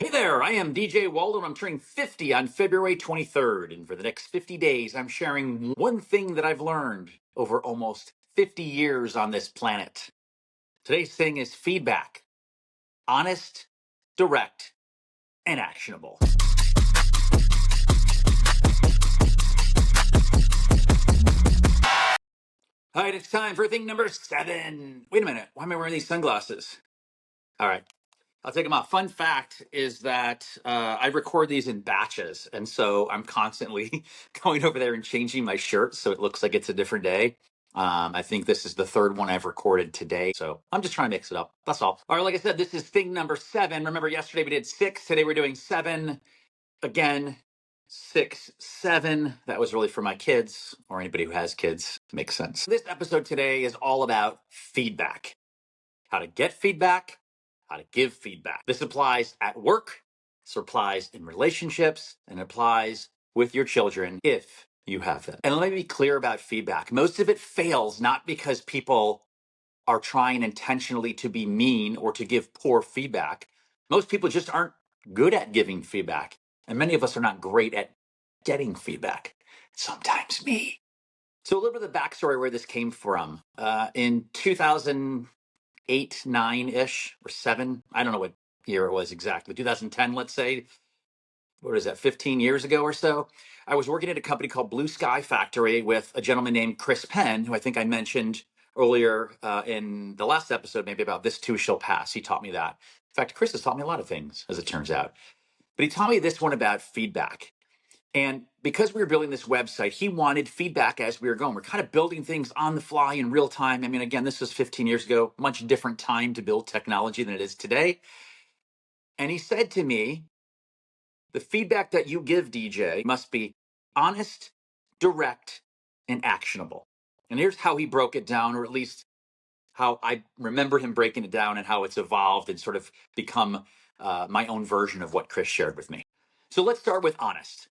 Hey there, I am DJ Waldow, and I'm turning 50 on February 23rd. And for the next 50 days, I'm sharing one thing that I've learned over almost 50 years on this planet. Today's thing is feedback: honest, direct, and actionable. All right, it's time for thing number 7. Wait a minute, why am I wearing these sunglasses? All right, I'll take them off. Fun fact is that I record these in batches. And so I'm constantly going over there and changing my shirt so it looks like it's a different day. I think this is the third one I've recorded today. So I'm just trying to mix it up. That's all. All right, like I said, this is thing number 7. Remember, yesterday we did 6. Today we're doing 7. Again, 6, 7. That was really for my kids or anybody who has kids. Makes sense. This episode today is all about feedback: how to get feedback, how to give feedback. This applies at work, this applies in relationships, and applies with your children if you have them. And let me be clear about feedback. Most of it fails not because people are trying intentionally to be mean or to give poor feedback. Most people just aren't good at giving feedback. And many of us are not great at getting feedback. Sometimes me. So a little bit of the backstory where this came from. In 2008, 9 ish, or 7. I don't know what year it was exactly. 2010, let's say. What is that, 15 years ago or so? I was working at a company called Blue Sky Factory with a gentleman named Chris Penn, who I think I mentioned earlier in the last episode, maybe about This Too Shall Pass. He taught me that. In fact, Chris has taught me a lot of things, as it turns out. But he taught me this one about feedback. And because we were building this website, he wanted feedback as we were going. We're kind of building things on the fly in real time. I mean, again, this was 15 years ago, much different time to build technology than it is today. And he said to me, the feedback that you give, DJ, must be honest, direct, and actionable. And here's how he broke it down, or at least how I remember him breaking it down and how it's evolved and sort of become my own version of what Chris shared with me. So let's start with honest.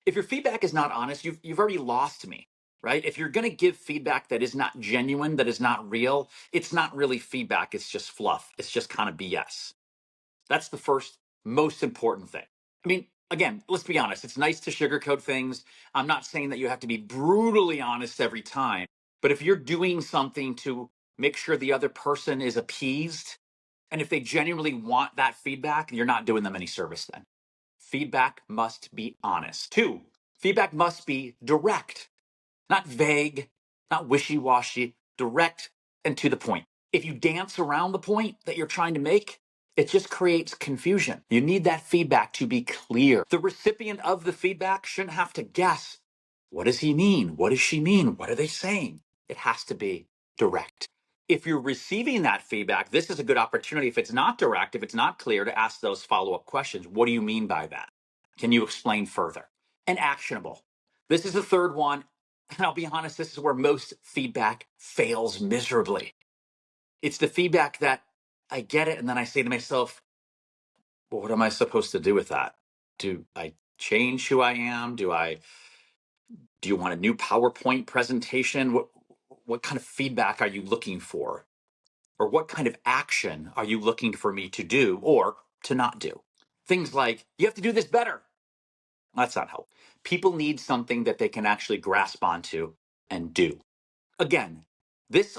If your feedback is not honest, you've already lost me, right? If you're going to give feedback that is not genuine, that is not real, it's not really feedback. It's just fluff. It's just kind of BS. That's the first most important thing. I mean, again, let's be honest. It's nice to sugarcoat things. I'm not saying that you have to be brutally honest every time, but if you're doing something to make sure the other person is appeased, and if they genuinely want that feedback, you're not doing them any service then. Feedback must be honest. 2, feedback must be direct, not vague, not wishy-washy, direct and to the point. If you dance around the point that you're trying to make, it just creates confusion. You need that feedback to be clear. The recipient of the feedback shouldn't have to guess. What does he mean? What does she mean? What are they saying? It has to be direct. If you're receiving that feedback, this is a good opportunity. If it's not direct, if it's not clear, to ask those follow-up questions. What do you mean by that? Can you explain further? And actionable. This is the third one. And I'll be honest, this is where most feedback fails miserably. It's the feedback that I get it, and then I say to myself, well, what am I supposed to do with that? Do I change who I am? Do you want a new PowerPoint presentation? What kind of feedback are you looking for? Or what kind of action are you looking for me to do or to not do? Things like, you have to do this better. That's not help. People need something that they can actually grasp onto and do. Again, this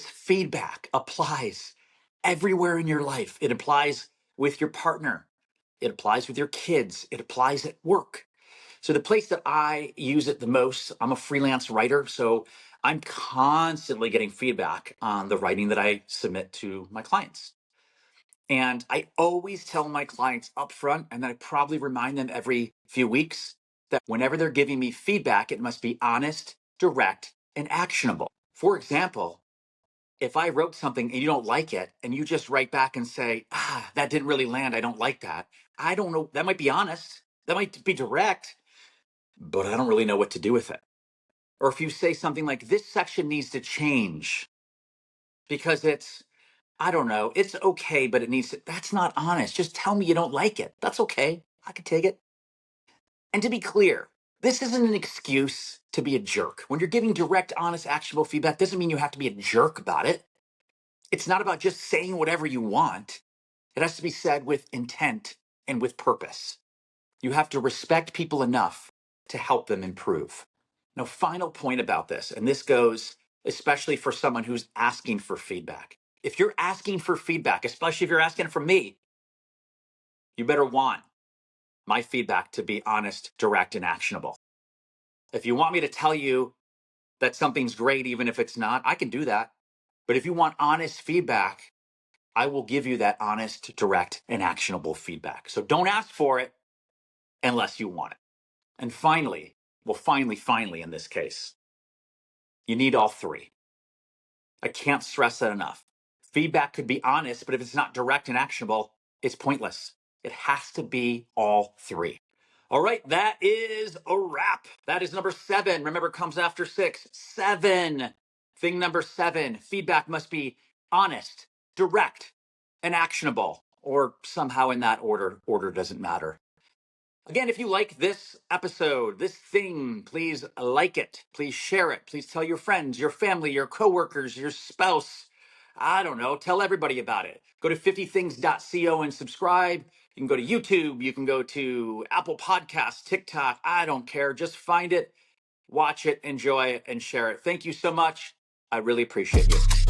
feedback applies everywhere in your life. It applies with your partner. It applies with your kids. It applies at work. So the place that I use it the most, I'm a freelance writer, so I'm constantly getting feedback on the writing that I submit to my clients. And I always tell my clients up front, and then I probably remind them every few weeks, that whenever they're giving me feedback, it must be honest, direct, and actionable. For example, if I wrote something and you don't like it, and you just write back and say, that didn't really land, I don't like that. I don't know, that might be honest, that might be direct, but I don't really know what to do with it. Or if you say something like, this section needs to change because I don't know, it's okay, but it needs to, that's not honest. Just tell me you don't like it. That's okay. I can take it. And to be clear, this isn't an excuse to be a jerk. When you're giving direct, honest, actionable feedback, doesn't mean you have to be a jerk about it. It's not about just saying whatever you want. It has to be said with intent and with purpose. You have to respect people enough to help them improve. Now, final point about this, and this goes especially for someone who's asking for feedback. If you're asking for feedback, especially if you're asking it from me, you better want my feedback to be honest, direct, and actionable. If you want me to tell you that something's great, even if it's not, I can do that. But if you want honest feedback, I will give you that honest, direct, and actionable feedback. So don't ask for it unless you want it. And finally, finally, in this case, you need all three. I can't stress that enough. Feedback could be honest, but if it's not direct and actionable, it's pointless. It has to be all three. All right, that is a wrap. That is number 7. Remember, it comes after 6. 7. Thing number 7, feedback must be honest, direct, and actionable, or somehow in that order. Order doesn't matter. Again, if you like this episode, this thing, please like it. Please share it. Please tell your friends, your family, your coworkers, your spouse. I don't know. Tell everybody about it. Go to 50things.co and subscribe. You can go to YouTube. You can go to Apple Podcasts, TikTok. I don't care. Just find it, watch it, enjoy it, and share it. Thank you so much. I really appreciate you.